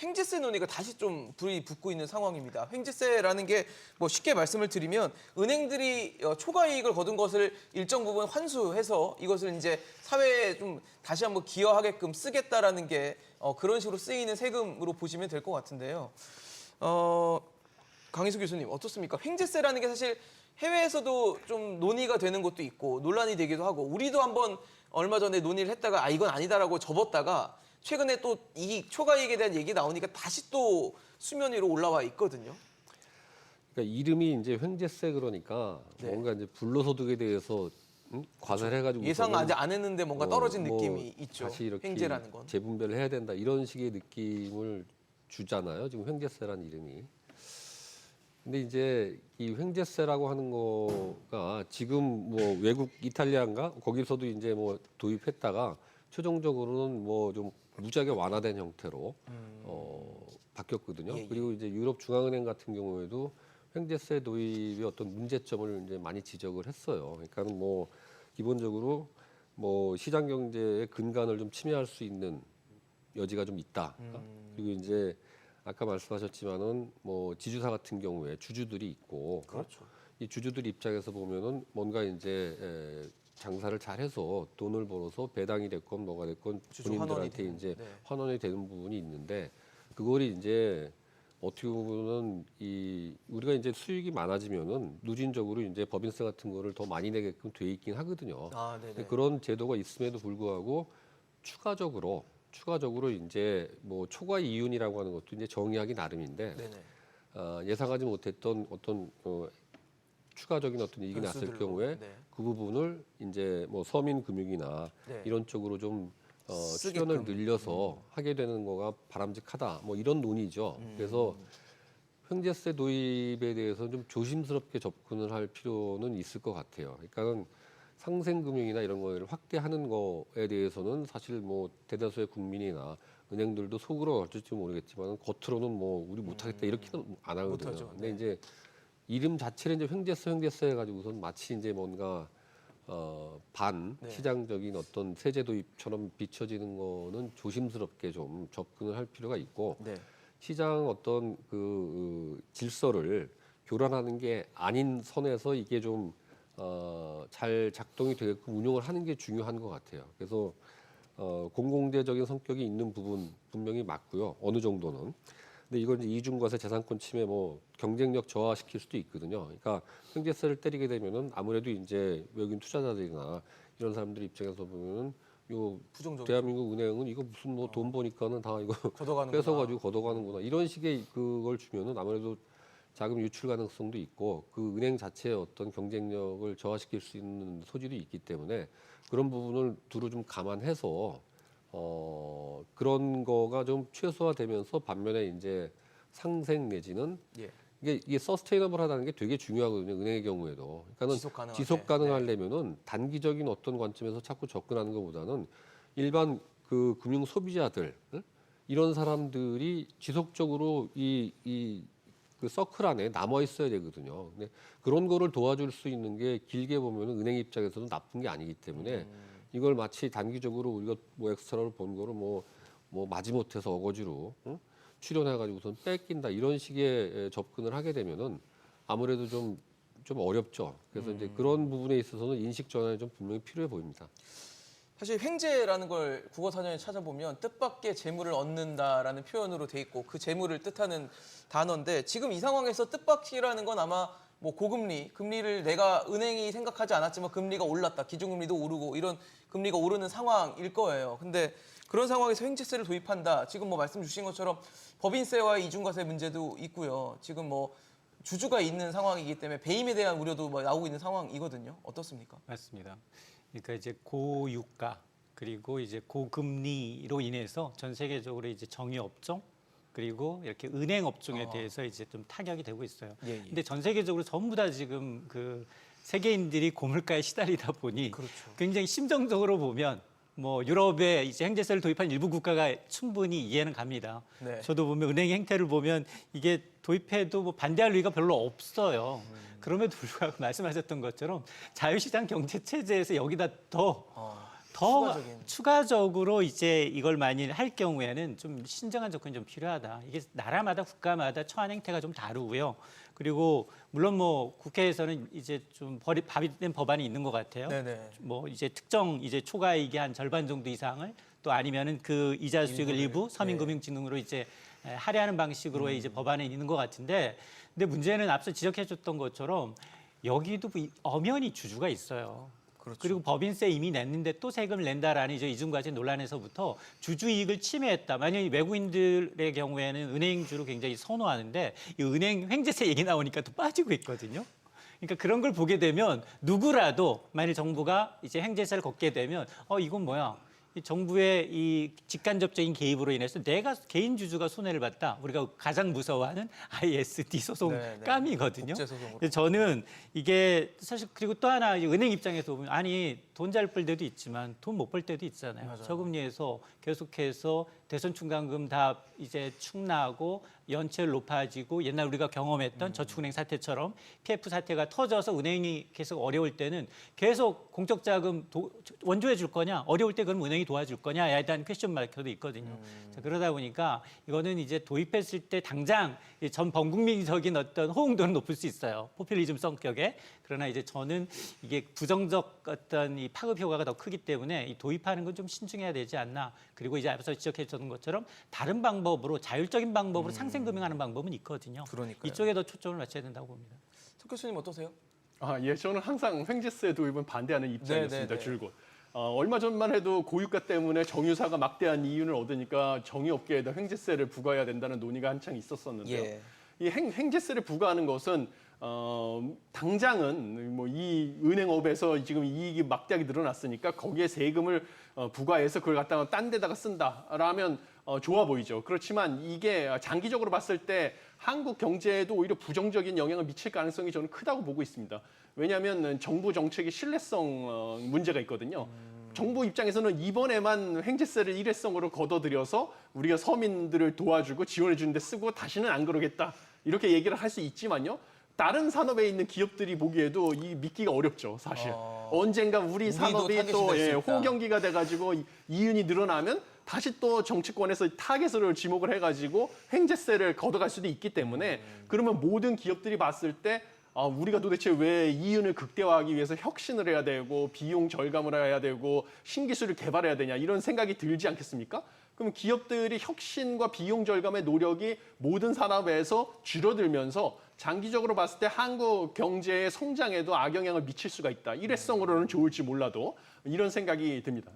횡재세 논의가 다시 좀 불이 붙고 있는 상황입니다. 횡재세라는 게 뭐 쉽게 말씀을 드리면 은행들이 초과 이익을 거둔 것을 일정 부분 환수해서 이것을 이제 사회에 좀 다시 한번 기여하게끔 쓰겠다라는 게 그런 식으로 쓰이는 세금으로 보시면 될 것 같은데요. 강희수 교수님 어떻습니까? 횡재세라는 게 사실 해외에서도 좀 논의가 되는 것도 있고 논란이 되기도 하고 우리도 한번 얼마 전에 논의를 했다가 이건 아니다라고 접었다가 최근에 또 이 초과이익에 대한 얘기 나오니까 다시 또 수면 위로 올라와 있거든요. 그러니까 이름이 이제 횡재세 그러니까 네. 뭔가 이제 불로소득에 대해서 과세를 해가지고 예상 아직 안 했는데 뭔가 떨어진 느낌이 있죠. 다시 이렇게 횡재라는 건. 재분배를 해야 된다 이런 식의 느낌을 주잖아요. 지금 횡재세라는 이름이. 근데 이제 이 횡재세라고 하는 거가 지금 뭐 외국 이탈리아인가 거기서도 이제 뭐 도입했다가 최종적으로는 뭐 좀 무지하게 완화된 형태로 바뀌었거든요. 예, 예. 그리고 이제 유럽 중앙은행 같은 경우에도 횡재세 도입의 어떤 문제점을 이제 많이 지적을 했어요. 그러니까는 뭐 기본적으로 뭐 시장 경제의 근간을 좀 침해할 수 있는 여지가 좀 있다. 그리고 이제 아까 말씀하셨지만은 뭐 지주사 같은 경우에 주주들이 있고 그렇죠. 이 주주들 입장에서 보면은 뭔가 이제 장사를 잘해서 돈을 벌어서 배당이 됐건 뭐가 됐건 주주 환원이 본인들한테 되는, 이제 네. 환원이 되는 부분이 있는데 그거를 이제 어떻게 보면은 이 우리가 이제 수익이 많아지면은 누진적으로 이제 법인세 같은 거를 더 많이 내게끔 돼 있긴 하거든요. 아, 네네. 근데 그런 제도가 있음에도 불구하고 추가적으로 이제 뭐 초과 이윤이라고 하는 것도 이제 정의하기 나름인데 네네. 예상하지 못했던 어떤 추가적인 어떤 이익이 났을 변수들로, 경우에 네. 그 부분을 이제 뭐 서민금융이나 네. 이런 쪽으로 좀 쓰게끔. 출연을 늘려서 하게 되는 거가 바람직하다. 뭐 이런 논의죠. 그래서 횡재세 도입에 대해서 좀 조심스럽게 접근을 할 필요는 있을 것 같아요. 그러니까는 상생금융이나 이런 거를 확대하는 거에 대해서는 사실 뭐 대다수의 국민이나 은행들도 속으로 어쩔지 모르겠지만 겉으로는 뭐 우리 못하겠다 이렇게는 안 하거든요. 못하죠. 근데 네. 이제 이름 자체를 이제 횡재세 해가지고선 마치 이제 뭔가 반 네. 시장적인 어떤 세제 도입처럼 비춰지는 거는 조심스럽게 좀 접근을 할 필요가 있고 네. 시장 어떤 그 질서를 교란하는 게 아닌 선에서 이게 좀 잘 작동이 되게끔 운영을 하는 게 중요한 것 같아요. 그래서 공공재적인 성격이 있는 부분 분명히 맞고요. 어느 정도는. 근데 이건 이제 이중과세 재산권 침해 뭐 경쟁력 저하시킬 수도 있거든요. 그러니까 횡재세를 때리게 되면은 아무래도 이제 외국인 투자자들이나 이런 사람들 입장에서 보면은 요 부정적이죠. 대한민국 은행은 이거 무슨 뭐 돈 버니까는 다 이거 걷어가는구나. 뺏어가지고 걷어가는구나 이런 식의 그걸 주면은 아무래도 자금 유출 가능성도 있고 그 은행 자체의 어떤 경쟁력을 저하시킬 수 있는 소지도 있기 때문에 그런 부분을 두루 좀 감안해서 그런 거가 좀 최소화되면서 반면에 이제 상생 내지는 예. 이게 서스테이너블하다는 게 되게 중요하거든요. 은행의 경우에도. 그러니까는 지속 가능하게. 지속 가능하려면은 단기적인 어떤 관점에서 자꾸 접근하는 것보다는 일반 그 금융 소비자들 이런 사람들이 지속적으로 그 서클 안에 남아 있어야 되거든요. 근데 그런 거를 도와줄 수 있는 게 길게 보면은 은행 입장에서는 나쁜 게 아니기 때문에 이걸 마치 단기적으로 우리가 뭐 엑스트라로 본 거를 뭐 마지못해서 어거지로 출연해가지고선 뺏긴다 이런 식의 접근을 하게 되면은 아무래도 좀 어렵죠. 그래서 이제 그런 부분에 있어서는 인식 전환이 좀 분명히 필요해 보입니다. 사실 횡재라는 걸 국어사전에 찾아보면 뜻밖의 재물을 얻는다라는 표현으로 돼 있고 그 재물을 뜻하는 단어인데 지금 이 상황에서 뜻밖이라는 건 아마 뭐 고금리, 금리를 내가 은행이 생각하지 않았지만 금리가 올랐다. 기준금리도 오르고 이런 금리가 오르는 상황일 거예요. 근데 그런 상황에서 횡재세를 도입한다. 지금 뭐 말씀 주신 것처럼 법인세와 이중과세 문제도 있고요. 지금 뭐 주주가 있는 상황이기 때문에 배임에 대한 우려도 뭐 나오고 있는 상황이거든요. 어떻습니까? 맞습니다. 그러니까 이제 고유가 그리고 이제 고금리로 인해서 전 세계적으로 이제 정유 업종 그리고 이렇게 은행 업종에 대해서 이제 좀 타격이 되고 있어요. 예, 예. 근데 전 세계적으로 전부 다 지금 그 세계인들이 고물가에 시달리다 보니 그렇죠. 굉장히 심정적으로 보면 뭐 유럽에 이제 횡재세를 도입한 일부 국가가 충분히 이해는 갑니다. 네. 저도 보면 은행 행태를 보면 이게 도입해도 뭐 반대할 리가 별로 없어요. 그럼에도 불구하고 말씀하셨던 것처럼 자유시장 경제 체제에서 여기다 더 더 추가적으로 이제 이걸 만일 할 경우에는 좀 신중한 접근이 좀 필요하다. 이게 나라마다 국가마다 처한 행태가 좀 다르고요. 그리고 물론 뭐 국회에서는 이제 좀 발의된 법안이 있는 것 같아요. 네네. 뭐 이제 특정 이제 초과이익의 한 절반 정도 이상을 또 아니면은 그 이자 수익을 일부 서민금융진흥으로 이제 할애하는 방식으로의 이제 법안이 있는 것 같은데, 근데 문제는 앞서 지적해줬던 것처럼 여기도 엄연히 주주가 있어요. 그렇죠. 그리고 법인세 이미 냈는데 또 세금을 낸다라는 이제 이중과세 논란에서부터 주주 이익을 침해했다. 만약에 외국인들의 경우에는 은행주를 굉장히 선호하는데 이 은행 횡재세 얘기 나오니까 또 빠지고 있거든요. 그러니까 그런 걸 보게 되면 누구라도 만일 정부가 이제 횡재세를 걷게 되면 이건 뭐야? 이 정부의 이 직간접적인 개입으로 인해서 내가 개인 주주가 손해를 봤다. 우리가 가장 무서워하는 ISD 소송 네, 네. 감이거든요. 국제소송으로. 그래서 저는 이게 사실 그리고 또 하나 이제 은행 입장에서 보면 아니 돈 잘 벌 때도 있지만 돈 못 벌 때도 있잖아요. 맞아요. 저금리에서 계속해서 대선 충당금 다 이제 축나고 연체율 높아지고 옛날 우리가 경험했던 저축은행 사태처럼 PF 사태가 터져서 은행이 계속 어려울 때는 계속 공적 자금 원조해 줄 거냐, 어려울 때 그럼 은행이 도와줄 거냐에 대한 퀘스천 마크도 있거든요. 자, 그러다 보니까 이거는 이제 도입했을 때 당장 전 범국민적인 어떤 호응도는 높을 수 있어요. 포퓰리즘 성격에. 그러나 이제 저는 이게 부정적 어떤 이 파급 효과가 더 크기 때문에 이 도입하는 건 좀 신중해야 되지 않나. 그리고 이제 앞서 지적해 주셨던 것처럼 다른 방법으로 자율적인 방법으로 상생금융하는 방법은 있거든요. 그러니까요. 이쪽에 더 초점을 맞춰야 된다고 봅니다. 석 교수님 어떠세요? 예, 저는 항상 횡재세 도입은 반대하는 입장이었습니다. 네, 네, 네. 줄곧. 얼마 전만 해도 고유가 때문에 정유사가 막대한 이윤을 얻으니까 정유업계에다 횡재세를 부과해야 된다는 논의가 한창 있었었는데요. 예. 이 횡재세를 부과하는 것은 당장은 뭐 이 은행업에서 지금 이익이 막대하게 늘어났으니까 거기에 세금을 부과해서 그걸 갖다가 딴 데다가 쓴다라면 좋아 보이죠. 그렇지만 이게 장기적으로 봤을 때 한국 경제에도 오히려 부정적인 영향을 미칠 가능성이 저는 크다고 보고 있습니다. 왜냐하면 정부 정책의 신뢰성 문제가 있거든요. 정부 입장에서는 이번에만 횡재세를 일회성으로 걷어들여서 우리가 서민들을 도와주고 지원해 주는데 쓰고 다시는 안 그러겠다. 이렇게 얘기를 할 수 있지만요. 다른 산업에 있는 기업들이 보기에도 이 믿기가 어렵죠, 사실. 언젠가 우리 산업이 타겟이 또 될수 있다. 호경기가 돼가지고 이윤이 늘어나면 다시 또 정치권에서 타겟으로 지목을 해가지고 횡재세를 걷어갈 수도 있기 때문에 그러면 모든 기업들이 봤을 때 우리가 도대체 왜 이윤을 극대화하기 위해서 혁신을 해야 되고 비용 절감을 해야 되고 신기술을 개발해야 되냐 이런 생각이 들지 않겠습니까? 그럼 기업들이 혁신과 비용 절감의 노력이 모든 산업에서 줄어들면서 장기적으로 봤을 때 한국 경제의 성장에도 악영향을 미칠 수가 있다. 일회성으로는 좋을지 몰라도 이런 생각이 듭니다.